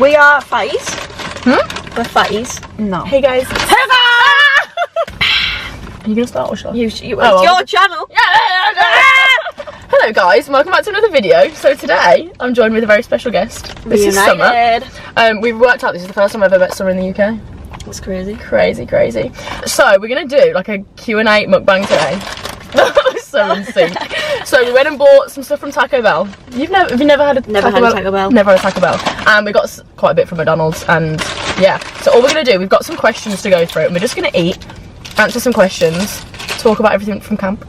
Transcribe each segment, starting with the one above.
We are fatties. We're fatties. No. Hey guys. Hey guys! Are you gonna start or shall I? It's your channel. Hello guys, and welcome back to another video. So today I'm joined with a very special guest. This is Summer. We've worked out this is the first time I've ever met Summer in the UK. That's crazy. Crazy. So we're gonna do like a Q&A mukbang today. That was so in sync. So we went and bought some stuff from Taco Bell. Have you never had a Taco Bell? Never had a Taco Bell. And we got quite a bit from McDonald's, and yeah. So all we're gonna do, we've got some questions to go through, and we're just gonna eat, answer some questions, talk about everything from camp,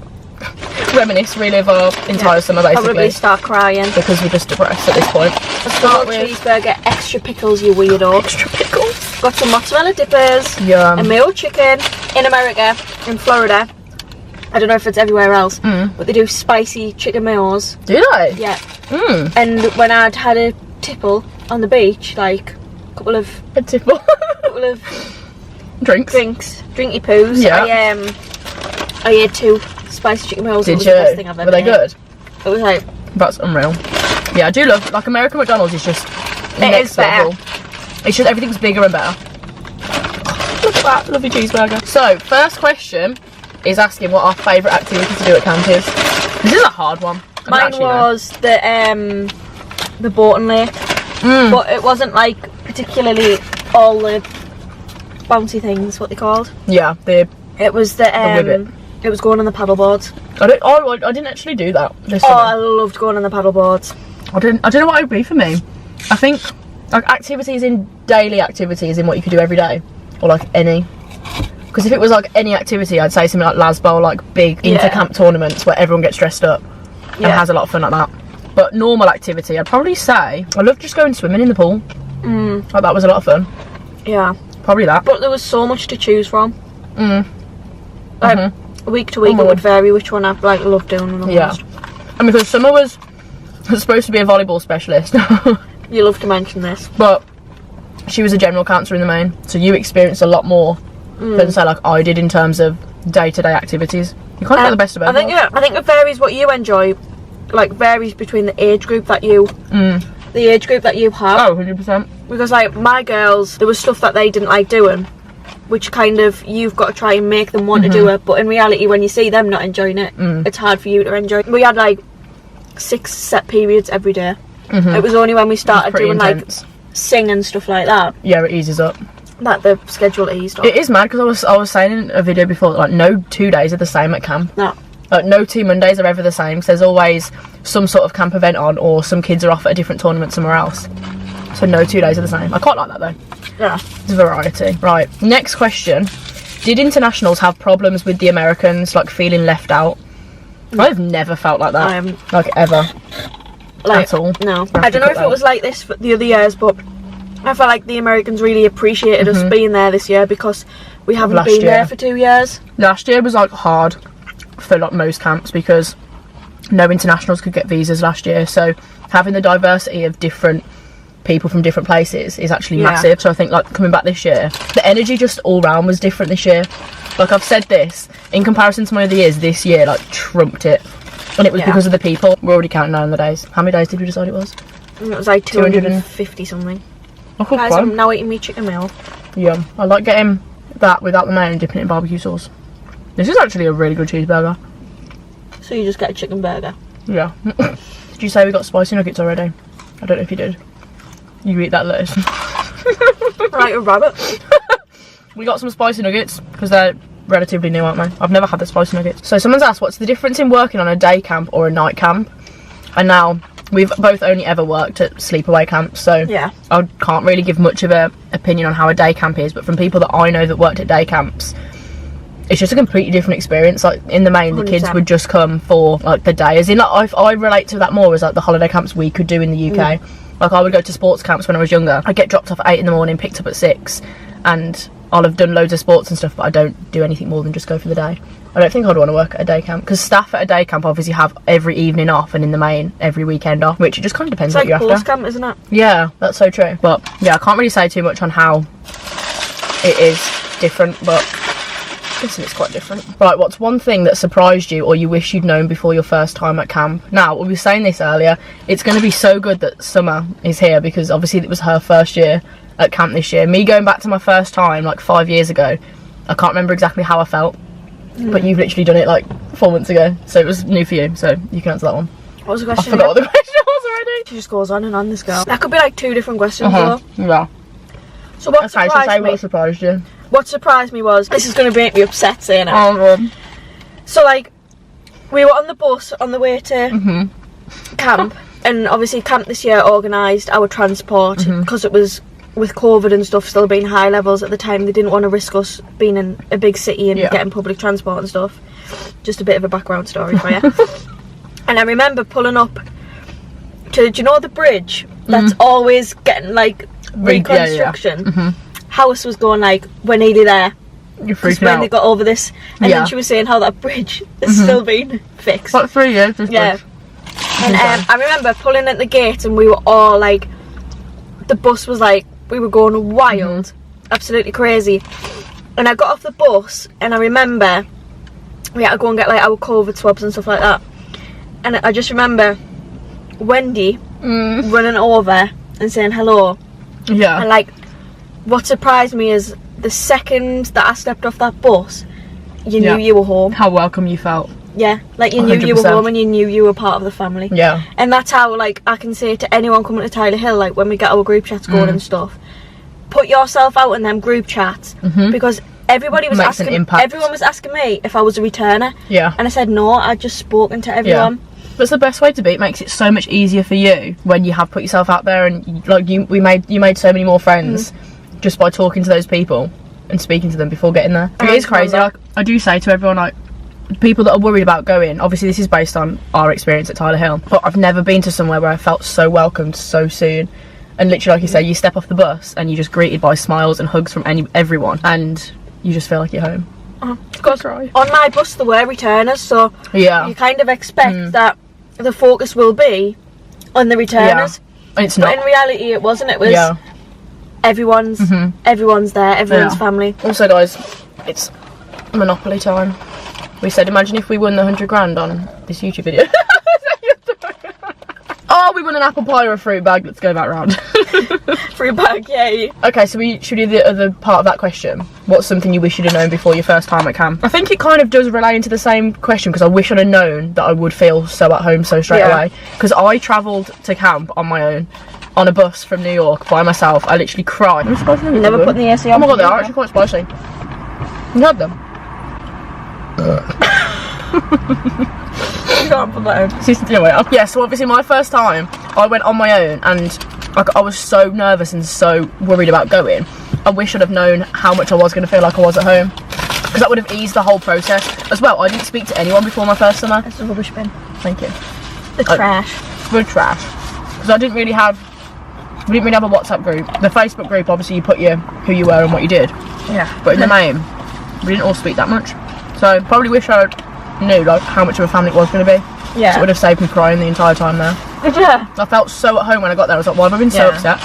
reminisce, relive our entire summer basically. Probably start crying because we're just depressed at this point. Let's start with cheeseburger, extra pickles, you weirdo. Extra pickles. Got some mozzarella dippers. Yum. A meal chicken in America, in Florida. I don't know if it's everywhere else, but they do spicy chicken meals. Do they? Yeah. And when I'd had a tipple on the beach, like a couple of drinky poos. Yeah. I ate 2 spicy chicken meals. Did it was you? The best thing I've ever Were they made. good? It was like, that's unreal. Yeah, I do love, like, American McDonald's is just next level. It's just everything's bigger and better. Look at that, lovely cheeseburger. So, first question is asking what our favourite activity to do at camp is. This is a hard one. Mine was the boating lake, but it wasn't like particularly all the bouncy things. What they called? Yeah, it was the it was going on the paddle boards. I didn't actually do that this summer. summer. I loved going on the paddle boards. I don't know what it would be for me. I think like daily activities in what you could do every day, or like any. Because if it was like any activity, I'd say something like Lasbo, like big inter-camp tournaments where everyone gets dressed up and has a lot of fun like that. But normal activity, I'd probably say I love just going swimming in the pool. Like that was a lot of fun. Yeah. Probably that. But there was so much to choose from. Like week to week it would vary which one I like loved doing the most. Yeah. And because Summer was supposed to be a volleyball specialist. You love to mention this. But she was a general counselor in the main, so you experienced a lot more than say like I did in terms of day-to-day activities. You can't get the best of both. I think it varies what you enjoy. Like varies between the age group that you have. Oh, 100%. Because like my girls, there was stuff that they didn't like doing, which kind of you've got to try and make them want to do it. But in reality, when you see them not enjoying it, it's hard for you to enjoy it. We had like 6 set periods every day. It was only when we started doing intense. Like sing and stuff like that. Yeah, it eases up. That the schedule eased up. It is mad because I was saying in a video before that, like no 2 days are the same at camp. No. Like no 2 Mondays are ever the same because there's always some sort of camp event on, or some kids are off at a different tournament somewhere else. So no 2 days are the same. I quite like that though. Yeah. It's variety. Right, next question. Did internationals have problems with the Americans, like feeling left out? I've never felt like that. Like ever. Like, at all. No. I don't know if it was like this for the other years, but I felt like the Americans really appreciated us being there this year because we haven't been there for 2 years. Last year was like hard for like most camps because no internationals could get visas last year, so having the diversity of different people from different places is actually massive. So I think like coming back this year, the energy just all round was different this year. Like I've said this, in comparison to my other years, this year like trumped it. And it was because of the people. We're already counting down the days. How many days did we decide it was? It was like 250 something. Oh, guys, I'm now eating me chicken meal. Yum. I like getting that without the mayo and dipping it in barbecue sauce. This is actually a really good cheeseburger. So you just get a chicken burger? Yeah. Did you say we got spicy nuggets already? I don't know if you did. You eat that lettuce. Right, a rabbit. We got some spicy nuggets because they're relatively new, aren't they? I've never had the spicy nuggets. So someone's asked, what's the difference in working on a day camp or a night camp? And now we've both only ever worked at sleepaway camps, so I can't really give much of an opinion on how a day camp is, but from people that I know that worked at day camps, it's just a completely different experience. Like in the main, the 100%. Kids would just come for like the day, as in like I relate to that more as like the holiday camps we could do in the UK. Like I would go to sports camps when I was younger. I'd get dropped off at 8 in the morning, picked up at 6, and I'll have done loads of sports and stuff, but I don't do anything more than just go for the day. I don't think I'd want to work at a day camp because staff at a day camp obviously have every evening off, and in the main every weekend off, which it just kind of depends what you're after. It's like camp, isn't it? Yeah, that's so true. But yeah, I can't really say too much on how it is different, but Listen, it's quite different. Right, what's one thing that surprised you or you wish you'd known before your first time at camp? Now, we were saying this earlier, it's going to be so good that Summer is here because obviously it was her first year at camp this year. Me going back to my first time like 5 years ago, I can't remember exactly how I felt, but you've literally done it like 4 months ago, so it was new for you, so you can answer that one. What was the question? I forgot what the question was already. She just goes on and on, this girl. That could be like 2 different questions though. Yeah. So what surprised you? What surprised me was, this is going to make me upset saying it. Oh, God. So like, we were on the bus on the way to camp, and obviously camp this year organised our transport because it was, with COVID and stuff still being high levels at the time, they didn't want to risk us being in a big city and getting public transport and stuff. Just a bit of a background story for you. And I remember pulling up to, do you know the bridge that's always getting like reconstruction? House was going like, we're nearly there. You're freaking when out. they got over this, and then she was saying how that bridge is still being fixed. Like 3 years. Yeah. And I remember pulling at the gate, and we were all like, the bus was like, we were going wild, absolutely crazy. And I got off the bus, and I remember we had to go and get like our COVID swabs and stuff like that. And I just remember Wendy running over and saying hello. Yeah. And like, what surprised me is the second that I stepped off that bus, you knew you were home. How welcome you felt. Yeah, like you knew 100%. you were home and you knew you were part of the family. Yeah. And that's how, like, I can say to anyone coming to Tyler Hill, like when we get our group chats going and stuff, put yourself out in them group chats, because everybody was Makes an asking, impact. everyone was asking me if I was a returner. Yeah. And I said no, I'd just spoken to everyone. That's the best way to be. It makes it so much easier for you when you have put yourself out there, and like you made so many more friends just by talking to those people and speaking to them before getting there. It is crazy. Like, I do say to everyone, like, people that are worried about going, obviously this is based on our experience at Tyler Hill, but I've never been to somewhere where I felt so welcomed so soon. And literally, like you say, you step off the bus and you're just greeted by smiles and hugs from everyone, and you just feel like you're home. Because on my bus there were returners, so you kind of expect that the focus will be on the returners. And it's not. But in reality it wasn't. It was everyone's there, everyone's family. Also guys, it's Monopoly time. We said, imagine if we won the 100 grand on this YouTube video. Oh, we won an apple pie or a fruit bag. Let's go back round. Fruit bag, yay. Okay, so we should do the other part of that question. What's something you wish you'd have known before your first time at camp? I think it kind of does relate into the same question, because I wish I'd have known that I would feel so at home so straight away. Because I travelled to camp on my own, on a bus from New York by myself. I literally cried. You never put the AC on? Oh my god, they are actually quite spicy. You had them? You can't put that in. Anyway, yeah, so obviously my first time, I went on my own, and I was so nervous and so worried about going. I wish I'd have known how much I was going to feel like I was at home, because that would have eased the whole process. As well, I didn't speak to anyone before my first summer. That's a rubbish bin. Thank you. The trash. The trash. Because I didn't really have, we didn't really have a WhatsApp group. The Facebook group, obviously you put who you were and what you did. Yeah. But in the main, we didn't all speak that much. So probably wish I knew like how much of a family it was going to be. Yeah. So it would have saved me crying the entire time there. Yeah. I felt so at home when I got there. I was like, why have I been so upset?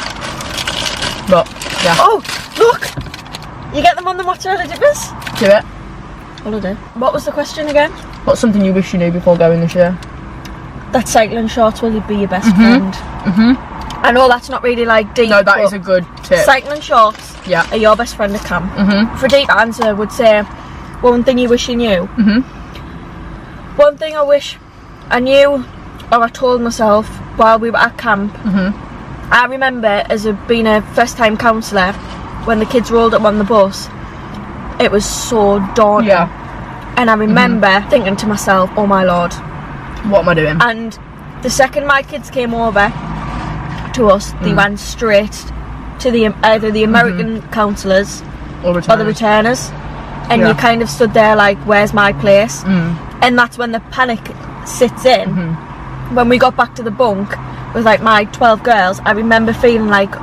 But yeah. Oh, look! You get them on the mozzarella dippers? Do it. Holiday. What was the question again? What's something you wish you knew before going this year? That cycling shorts will be your best friend. I know that's not really like deep. No, that is a good tip. Cycling shorts are your best friend at camp. For a deep answer, I would say one thing you wish you knew. One thing I wish I knew, or I told myself while we were at camp. I remember being a first time counsellor, when the kids rolled up on the bus, it was so daunting. And I remember thinking to myself, oh my lord, what am I doing? And the second my kids came over to us, they went straight to either the American counsellors or the returners. And you kind of stood there like, where's my place? And that's when the panic sits in. When we got back to the bunk with like my 12 girls, I remember feeling like,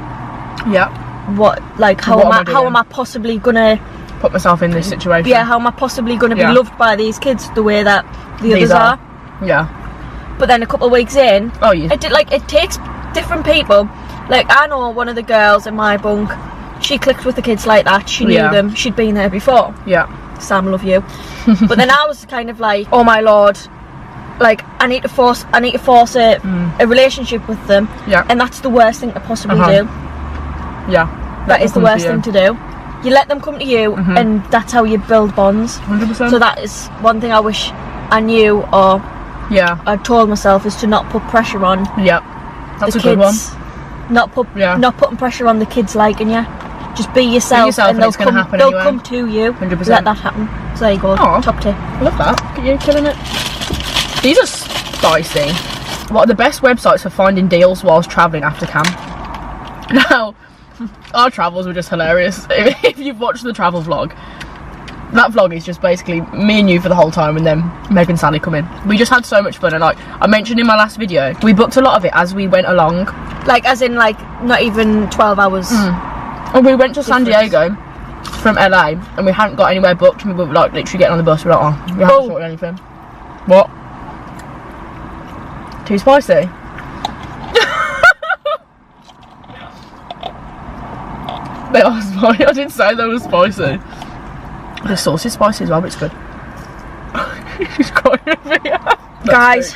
what, like, how am I possibly gonna put myself in this situation? Yeah, how am I possibly gonna be loved by these kids the way that the others are? But then a couple of weeks in, it takes different people. Like, I know one of the girls in my bunk, she clicked with the kids like that. She knew them. She'd been there before. Sam, love you. But then I was kind of like, oh my lord, like I need to force a relationship with them. Yeah. And that's the worst thing to possibly do. Yeah. That is the worst thing to do. You let them come to you, and that's how you build bonds. 100%. So that is one thing I wish I knew, or I told myself, is to not put pressure on. Yeah. That's the a good one. Not putting pressure on the kids liking you. Just be yourself, and they'll come to you. 100%. Let that happen. So there you go. Aww. Top tip. I love that. Look at you killing it. These are spicy. What are the best websites for finding deals whilst travelling after camp? Now, our travels were just hilarious. If you've watched the travel vlog, that vlog is just basically me and you for the whole time, and then Meg and Sally come in. We just had so much fun, and like I mentioned in my last video, we booked a lot of it as we went along. Like as in like not even 12 hours. And we went to San Diego from LA, and we hadn't got anywhere booked, and we were like literally getting on the bus, we were like, oh, we haven't sorted anything. What? Too spicy? They are spicy. I didn't say they were spicy. The sauce is spicy as well, but it's good. She's crying over here. Guys.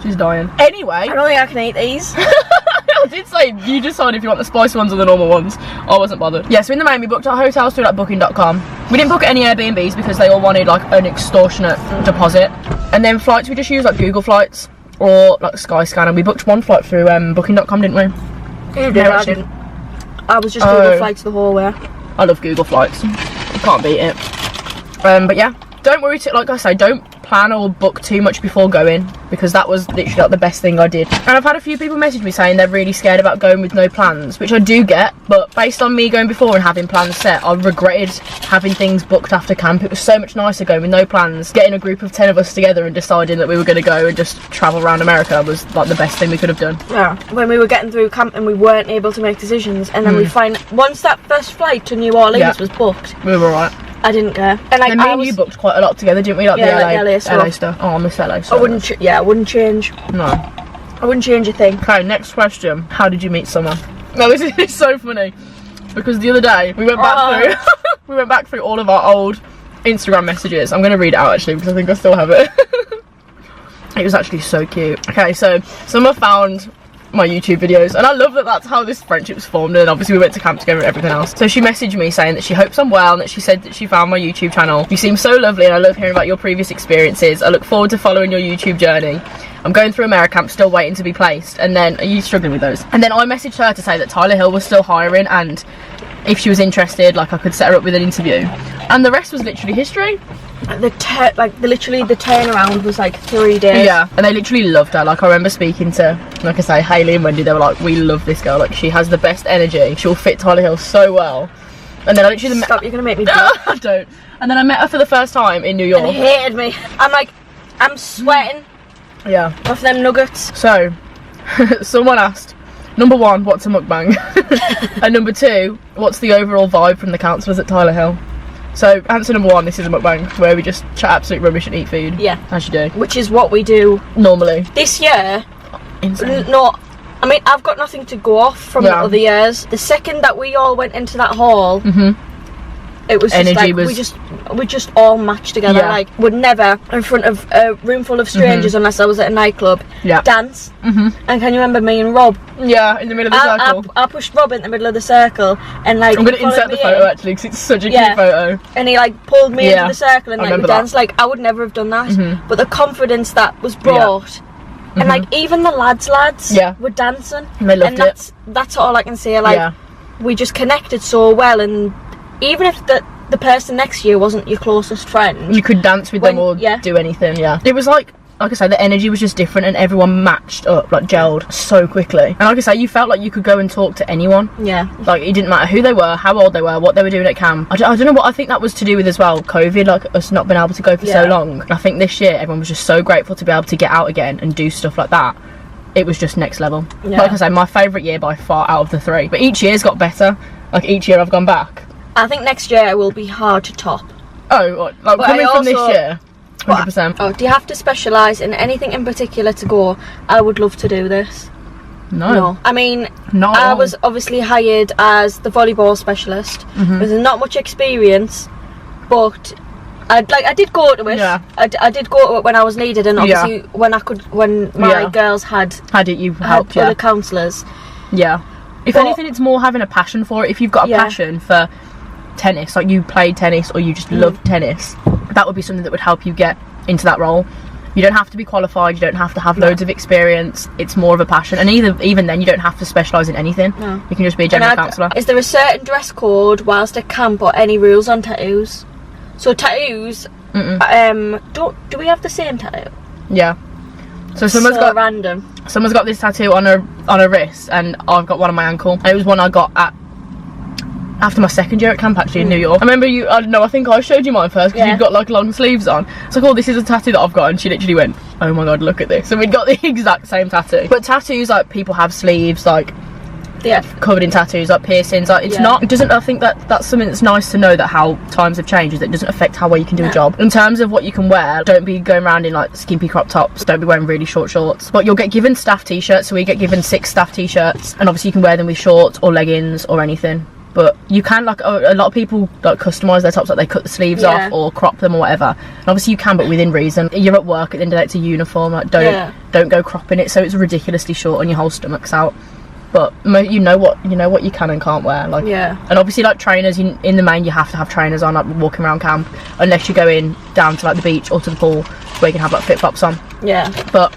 She's dying. Anyway. I don't think I can eat these. I did say you decide if you want the spicy ones or the normal ones. I wasn't bothered. Yeah, so in the main we booked our hotels through like booking.com. We didn't book any Airbnbs because they all wanted like an extortionate deposit. And then flights we just used like Google Flights or like Skyscanner. We booked one flight through booking.com, didn't we? You did, I didn't. I was just Google Flights the whole way. I love Google Flights. You can't beat it. But yeah, don't worry, like I say, don't plan or book too much before going, because that was literally like the best thing I did. And I've had a few people message me saying they're really scared about going with no plans, which I do get, but based on me going before and having plans set, I regretted having things booked after camp. It was so much nicer going with no plans, getting a group of 10 of us together and deciding that we were going to go and just travel around America was like the best thing we could have done. Yeah, when we were getting through camp and we weren't able to make decisions, and then we find once that first flight to New Orleans was booked, we were alright. I didn't care. And like, me and you booked quite a lot together, didn't we? Like the LA stuff. Oh, I miss LA stuff. I wouldn't change. No. I wouldn't change a thing. Okay, next question. How did you meet someone? No, this is so funny. Because the other day, we went back through we went back through all of our old Instagram messages. I'm going to read it out actually, because I think I still have it. It was actually so cute. Okay, so someone found my YouTube videos, and I love that that's how this friendship's formed, and obviously we went to camp together and everything else. So she messaged me saying that she hopes I'm well, and that she said that she found my YouTube channel. You seem so lovely, and I love hearing about your previous experiences. I look forward to following your YouTube journey. I'm going through Americamp, still waiting to be placed. And then, are you struggling with those? And then I messaged her to say that Tyler Hill was still hiring, and if she was interested, like I could set her up with an interview. And the rest was literally history. Literally the turnaround was like 3 days. Yeah, and they literally loved her. Like I remember speaking to, like I say, Hayley and Wendy. They were like, we love this girl. Like she has the best energy. She'll fit Tyler Hill so well. And then I literally stop. You're gonna make me. I don't. And then I met her for the first time in New York. And he hated me. I'm sweating. Yeah. Off them nuggets. So, someone asked, number 1, what's a mukbang? And number 2, what's the overall vibe from the counsellors at Tyler Hill? So, answer number 1, this is a mukbang, where we just chat absolute rubbish and eat food. Yeah. As you do. Which is what we do. Normally. This year, insane. I mean, I've got nothing to go off from the other years. The second that we all went into that hall, it was just like, we just all matched together. Yeah. Like, would never, in front of a room full of strangers, unless I was at a nightclub, dance. And can you remember me and Rob? Yeah, in the middle of the circle. I pushed Rob in the middle of the circle, and like, I'm going to insert the photo actually, because it's such a cute photo. And he like pulled me into the circle, and like we danced. Like, I would never have done that, but the confidence that was brought. And like even the lads were dancing, and they loved it. That's all I can say. Like we just connected so well, and even if the person next to you wasn't your closest friend, you could dance with them or do anything. It was like I said, the energy was just different, and everyone matched up, like gelled so quickly. And like I say, you felt like you could go and talk to anyone. Like it didn't matter who they were, how old they were, what they were doing at camp. I don't know what I think that was to do with as well, COVID, like us not being able to go for so long. I think this year everyone was just so grateful to be able to get out again and do stuff like that. It was just next level. Like I say, my favourite year by far out of the 3. But each year's got better. Like each year I've gone back. I think next year will be hard to top. Oh, like coming from this year? 100%. Oh, do you have to specialise in anything in particular to go? I would love to do this. No. I mean, I was obviously hired as the volleyball specialist. There's not much experience, but I did go to it. Yeah. I did go to it when I was needed, and obviously when my girls had it, you helped other counsellors. Yeah. If anything, it's more having a passion for it. If you've got a passion for tennis, like you played tennis or you just love tennis, that would be something that would help you get into that role. You don't have to be qualified, you don't have to have loads of experience. It's more of a passion, and even then you don't have to specialise in anything. No. You can just be a general counsellor. Is there a certain dress code whilst at camp, or any rules on tattoos? So tattoos, do we have the same tattoo? Yeah. So someone's got random. Someone's got this tattoo on her wrist, and I've got one on my ankle. And it was one I got after my second year at camp, actually, in New York. I remember I think I showed you mine first, because you'd got like long sleeves on. So I thought, this is a tattoo that I've got, and she literally went, oh my god, look at this. And we'd got the exact same tattoo. But tattoos, like, people have sleeves, like, covered in tattoos, like piercings, like I think that's something that's nice to know, that how times have changed, is that it doesn't affect how well you can do a job. In terms of what you can wear, don't be going around in like skimpy crop tops, don't be wearing really short shorts, but you'll get given staff t-shirts. So we get given 6 staff t-shirts, and obviously you can wear them with shorts or leggings or anything. But you can, like, a lot of people like customise their tops, like they cut the sleeves off or crop them or whatever. And obviously you can, but within reason. You're at work, at the end of the day it's a uniform, like don't go cropping it so it's ridiculously short and your whole stomach's out. But you know what you can and can't wear, like. And obviously, like, trainers, in the main you have to have trainers on, like, walking around camp, unless you're going down to like the beach or to the pool where you can have like flip-flops on. But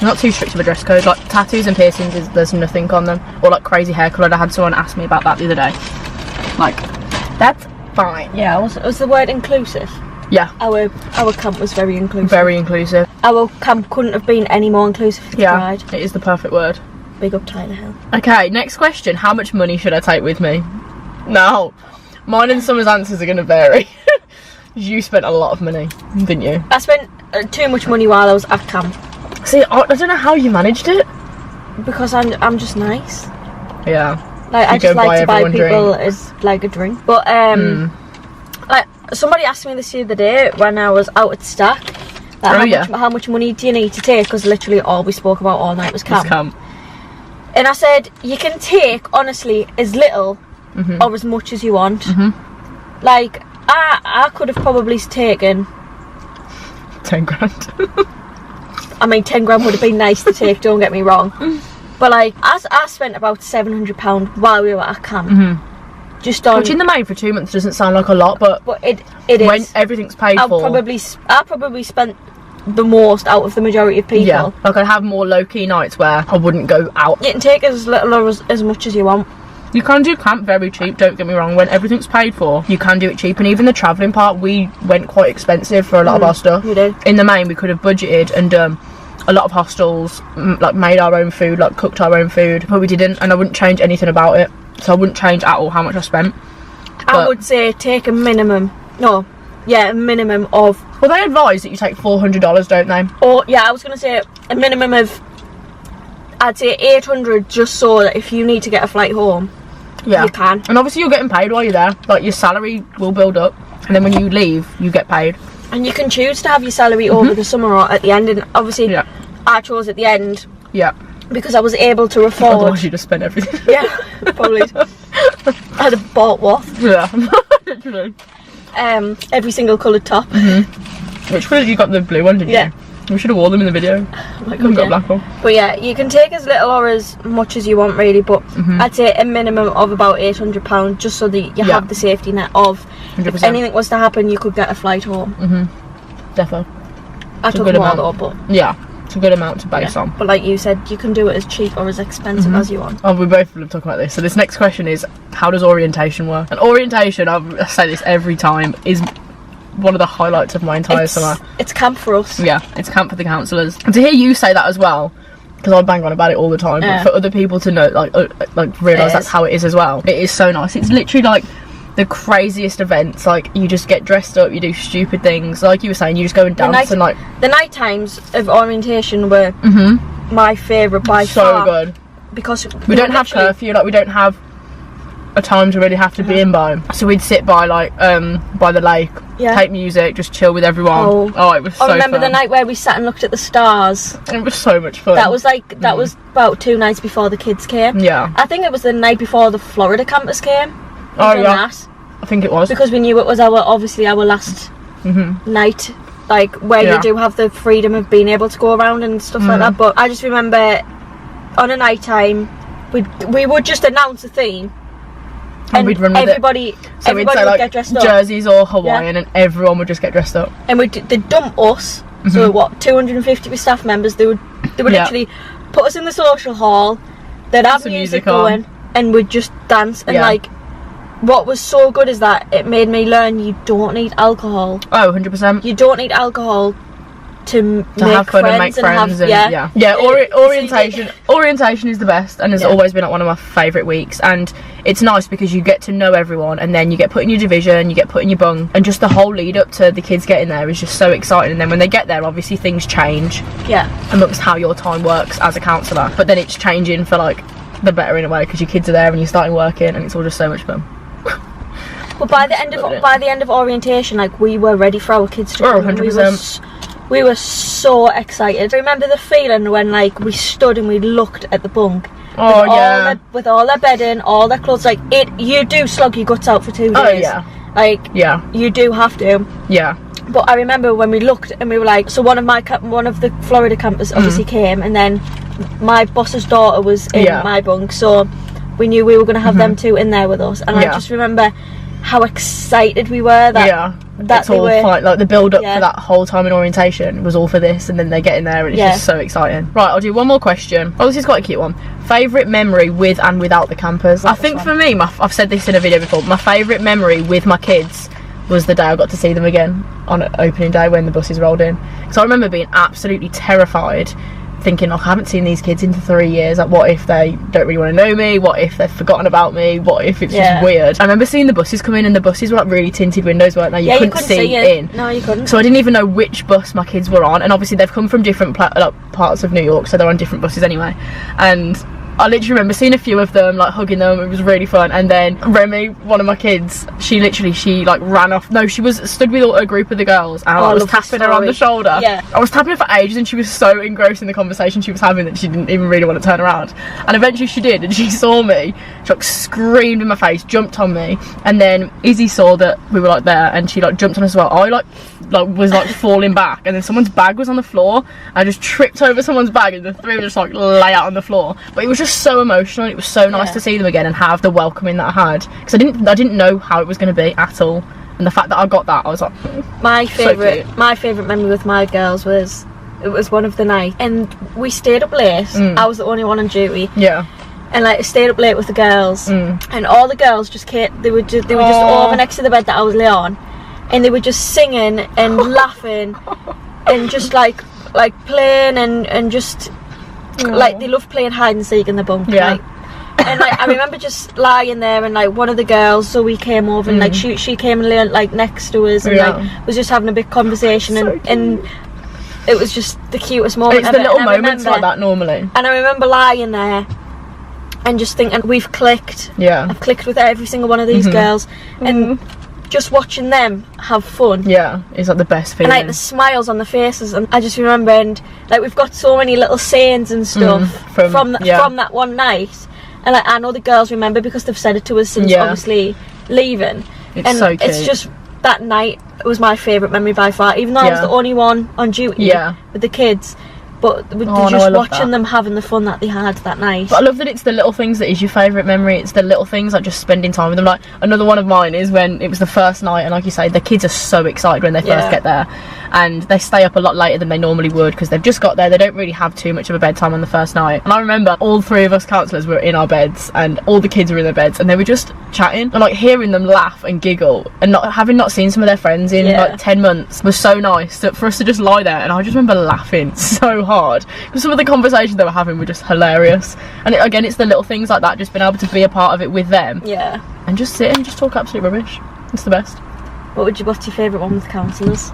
not too strict of a dress code. Like tattoos and piercings, there's nothing on them, or like crazy hair colour. I had someone ask me about that the other day. Like, that's fine. Was the word inclusive? Our camp was very inclusive. Very inclusive. Our camp couldn't have been any more inclusive if you tried. It is the perfect word. Big up Tyler Hill. Okay, next question. How much money should I take with me? Now, mine and Summer's answers are going to vary. You spent a lot of money, didn't you? I spent too much money while I was at camp. See, I don't know how you managed it. Because I'm just nice. Yeah. Like, I just like to buy people like a drink. But like, somebody asked me this the other day when I was out at Stack, like, how much money do you need to take? Because literally all we spoke about all night was camp. And I said, you can take, honestly, as little or as much as you want. Like, I could have probably taken 10 grand. I mean, 10 grand would have been nice to take, don't get me wrong. But like, I spent about £700 while we were at camp. Just on... Which in the main for 2 months doesn't sound like a lot, but it is. When everything's paid for. I probably spent the most out of the majority of people. Yeah, like I'd have more low-key nights where I wouldn't go out. You can take as little or as much as you want. You can do camp very cheap, don't get me wrong. When everything's paid for, you can do it cheap. And even the travelling part, we went quite expensive for a lot of our stuff. We did. In the main, we could have budgeted and a lot of hostels, like, made our own food, like cooked our own food, but we didn't, and I wouldn't change anything about it. So I wouldn't change at all how much I spent. I would say take a minimum of... Well, they advise that you take $400, don't they? Or, yeah, I was going to say a minimum of, I'd say $800, just so that if you need to get a flight home, you can. And obviously you're getting paid while you're there. Like, your salary will build up, and then when you leave, you get paid. And you can choose to have your salary over the summer or at the end, and obviously I chose at the end. Because I was able to afford... Otherwise you'd have spent everything. Probably. I'd have bought what? Literally. Every single coloured top. Which colour you got? The blue one, didn't you? We should have worn them in the video. Got a black one. But yeah, you can take as little or as much as you want, really, but I'd say a minimum of about £800, just so that you have the safety net of 100%. If anything was to happen, you could get a flight home. Defo. I took more though, but it's a good amount to base on. But like you said, you can do it as cheap or as expensive as you want. Oh, we both love talking about this. So this next question is, how does orientation work? And orientation, I say this every time, is one of the highlights of my entire summer. It's camp for us. Yeah, it's camp for the counsellors. And to hear you say that as well, because I bang on about it all the time, but for other people to know, like realise that's how it is as well, it is so nice. It's literally like the craziest events. Like, you just get dressed up, you do stupid things, like you were saying, you just go and dance. And like, the night times of orientation were my favourite by so far. good, because we don't have curfew, like we don't have a time to really have to be in by, so we'd sit by like by the lake, take music, just chill with everyone. It was so fun. I remember the night where we sat and looked at the stars. It was so much fun. That was like that was about 2 nights before the kids came. I think it was the night before the Florida campus came. I think it was. Because we knew it was obviously our last night, like where you do have the freedom of being able to go around and stuff like that. But I just remember on a night time, we would just announce a theme. And we'd run with everybody So we'd say, would like, get dressed up. jerseys or Hawaiian, and everyone would just get dressed up. And they'd dump us. So what? 250 staff members. They would literally put us in the social hall. They'd have music going, and we'd just dance. And like, what was so good is that it made me learn you don't need alcohol. Oh, 100%. You don't need alcohol to make have fun and make friends friends orientation is the best, and has always been like one of my favourite weeks. And it's nice because you get to know everyone, and then you get put in your division, you get put in your bunk, and just the whole lead up to the kids getting there is just so exciting. And then when they get there, obviously things change amongst how your time works as a counsellor, but then it's changing for like the better in a way, because your kids are there and you're starting working, and it's all just so much fun. But by the end of orientation, like, we were ready for our kids to come. 100%. We were so excited. I remember the feeling when, like, we stood and we looked at the bunk. With all their bedding, all their clothes. Like, you do slog your guts out for 2 days. Oh yeah. Like, you do have to. Yeah. But I remember when we looked and we were like, so one of the Florida campers obviously came, and then my boss's daughter was in my bunk, so we knew we were going to have them two in there with us. And I just remember how excited we were that it's all fine. Like, the build up for that whole time in orientation was all for this, and then they get in there and it's just so exciting. Right, I'll do one more question. Oh, this is quite a cute one. Favourite memory with and without the campers? I think for me, I've said this in a video before, my favourite memory with my kids was the day I got to see them again on opening day when the buses rolled in. So I remember being absolutely terrified, thinking, like, I haven't seen these kids in 3 years. Like, what if they don't really want to know me? What if they've forgotten about me? What if it's just weird? I remember seeing the buses come in, and the buses were like really tinted windows, weren't they? You couldn't see in. No, you couldn't. So I didn't even know which bus my kids were on, and obviously they've come from different parts of New York, so they're on different buses anyway. And I literally remember seeing a few of them, like, hugging them. It was really fun. And then Remy, one of my kids, she like ran off. No, she was stood with a group of the girls, and I was tapping her on the shoulder. I was tapping her for ages, and she was so engrossed in the conversation she was having that she didn't even really want to turn around. And eventually she did, and she saw me. She like screamed in my face, jumped on me, and then Izzy saw that we were like there, and she like jumped on us as well. I was like falling back, and then someone's bag was on the floor. I just tripped over someone's bag, and the three of us just like lay out on the floor. But it was just so emotional. It was so nice to see them again and have the welcoming that I had, because I didn't know how it was going to be at all, and the fact that I got that, I was like, my favourite memory with my girls was, it was one of the night, and we stayed up late. I was the only one on duty. And like, I stayed up late with the girls, and all the girls just came. They were just over next to the bed that I was lay on, and they were just singing and laughing and just like playing and just like, they love playing hide and seek in the bunk. Like, and like, I remember just lying there, and like, one of the girls, Zoe, came over, and like she came and lay like next to us, and like was just having a big conversation, and it was just the cutest moment. It's the little moments like that normally. And I remember lying there and just thinking, we've clicked. I've clicked with every single one of these girls, and just watching them have fun. It's like the best feeling. And like, the smiles on the faces, and I just remember, and like, we've got so many little sayings and stuff from that one night, and like, I know the girls remember because they've said it to us since obviously leaving. It's so cute. It's just, that night was my favourite memory by far, even though I was the only one on duty with the kids. But watching them having the fun that they had that night. But I love that it's the little things that is your favourite memory. It's the little things, like just spending time with them. Like, another one of mine is when it was the first night, and like you say, the kids are so excited when they first get there, and they stay up a lot later than they normally would because they've just got there. They don't really have too much of a bedtime on the first night. And I remember all three of us counsellors were in our beds, and all the kids were in their beds, and they were just chatting, and like, hearing them laugh and giggle, and having not seen some of their friends in like 10 months was so nice for us to just lie there. And I just remember laughing so hard because some of the conversations they were having were just hilarious. And again, it's the little things like that, just being able to be a part of it with them, and just sit and just talk absolute rubbish. It's the best. What's your favourite one with counsellors?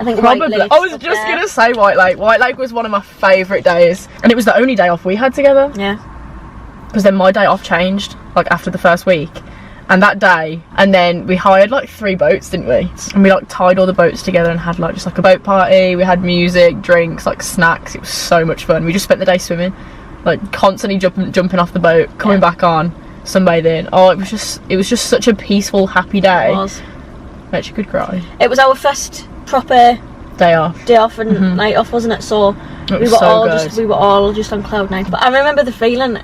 I think probably. I was just gonna say White Lake. White Lake was one of my favourite days, and it was the only day off we had together. Because then my day off changed like after the first week, and that day, and then we hired like 3 boats, didn't we? And we like tied all the boats together and had like just like a boat party. We had music, drinks, like snacks. It was so much fun. We just spent the day swimming, like constantly jumping off the boat, coming back on, sunbathing. Oh, it was just such a peaceful, happy day. It was. I actually could cry. It was our first proper day off and night off, wasn't it? So we were all just on cloud nine. But I remember the feeling,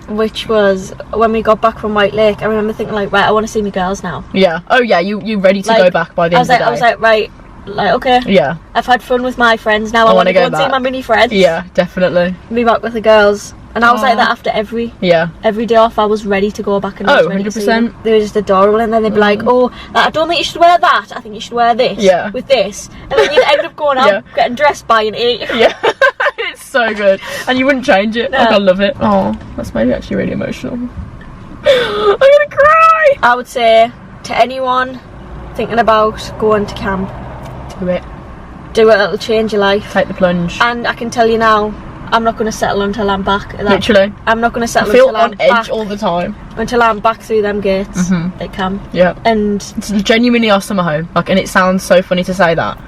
which was when we got back from White Lake. I remember thinking like, right, I want to see my girls now. Yeah. Oh yeah, you ready to like, go back by the end of the day? I was like, right, like, okay. Yeah. I've had fun with my friends, now I want to go and see my mini friends. Yeah, definitely. Be back with the girls. And I was like that after every day off. I was ready to go back and 100%. They were just adorable, and then they'd be like, oh, I don't think you should wear that, I think you should wear this with this. And then you'd end up going out, getting dressed by an 8. Yeah. It's so good. And you wouldn't change it. No. Like, I love it. Oh, that's made me actually really emotional. I'm gonna cry. I would say to anyone thinking about going to camp, do it. It'll change your life. Take the plunge. And I can tell you now, I'm not going to settle until I'm back. Literally. I'm not going to settle until I'm on edge back, all the time. Until I'm back through them gates at camp. Yeah. And it's genuinely our summer home. Like, and it sounds so funny to say that,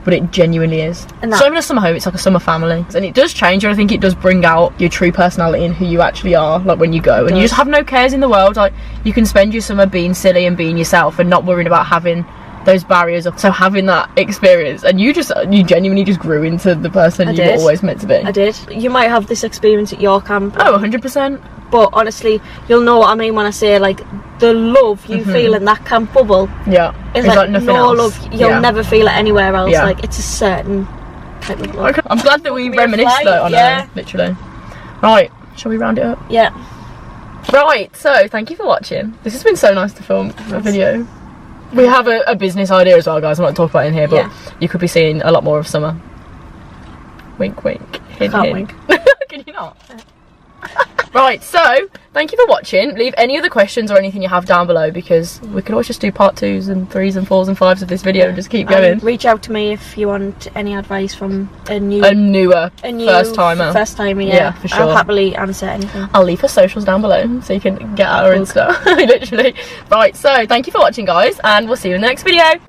but it genuinely is. So even a summer home, it's like a summer family. And it does change, and I think it does bring out your true personality and who you actually are, like when you go. And you just have no cares in the world. Like, you can spend your summer being silly and being yourself and not worrying about having those barriers up. So having that experience, and you genuinely just grew into the person you were always meant to be. I did. You might have this experience at your camp. Oh, 100%. But honestly, you'll know what I mean when I say like the love you feel in that camp bubble. Yeah. It's like nothing else. Love you'll never feel it anywhere else. Yeah. Like it's a certain type of love. Okay. I'm glad that we reminisced though on it. Literally. Right, shall we round it up? Yeah. Right, so thank you for watching. This has been so nice to film a video. We have a business idea as well, guys. I'm not talking about it in here, but you could be seeing a lot more of summer. Wink, wink. Hint, Can't hint. wink. Can you not? Right, so thank you for watching. Leave any other questions or anything you have down below, because we could always just do part 2s and 3s and 4s and 5s of this video and just keep going. Reach out to me if you want any advice from a newer first timer. Yeah, for sure. I'll happily answer anything. I'll leave her socials down below so you can get at her and stuff. Literally. Right, so thank you for watching, guys, and we'll see you in the next video.